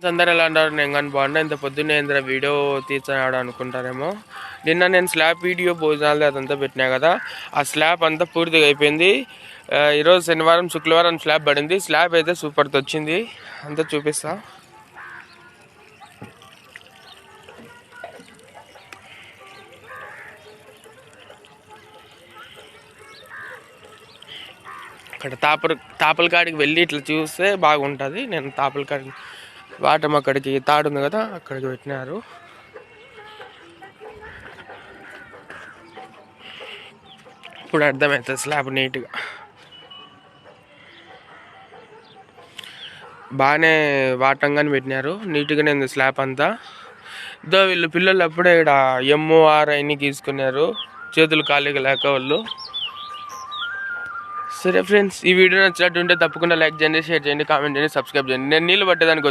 అందరు ఎలా అంటారు? నేను కానీ బాగుండా. ఇంత పొద్దున్నే ఇంత వీడియో తీర్చాడు అనుకుంటారేమో. నిన్న నేను స్లాబ్ వీడియో భోజనాలు అదంతా పెట్టినా కదా, ఆ స్లాబ్ అంతా పూర్తిగా అయిపోయింది. ఈరోజు శనివారం, శుక్రవారం స్లాబ్ పడింది. స్లాబ్ అయితే సూపర్తో వచ్చింది. అంతా చూపిస్తా. అక్కడ తాపల కాడికి వెళ్ళి ఇట్లా చూస్తే బాగుంటుంది. నేను తాపల కాడికి వాటం అక్కడికి తాడు ఉంది కదా, అక్కడికి పెట్టినారు. ఇప్పుడు అర్థమవుతుంది స్లాబ్ నీట్గా. బాగానే వాటంగానే పెట్టినారు. నీట్గానే ఉంది స్లాబ్ అంతా. ఇదో వీళ్ళు పిల్లలు అప్పుడే ఇక్కడ ఎంఓఆర్ అన్ని గీసుకున్నారు, చేతులు ఖాళీగా లేక వాళ్ళు. సరే ఫ్రెండ్స్, ఈ వీడియో నచ్చినట్టుంటే తప్పకుండా లైక్ చేయండి, షేర్ చేయండి, కామెంట్ చేయండి, సబ్స్క్రైబ్ చేయండి. నేను నీళ్ళు పట్టేదానికి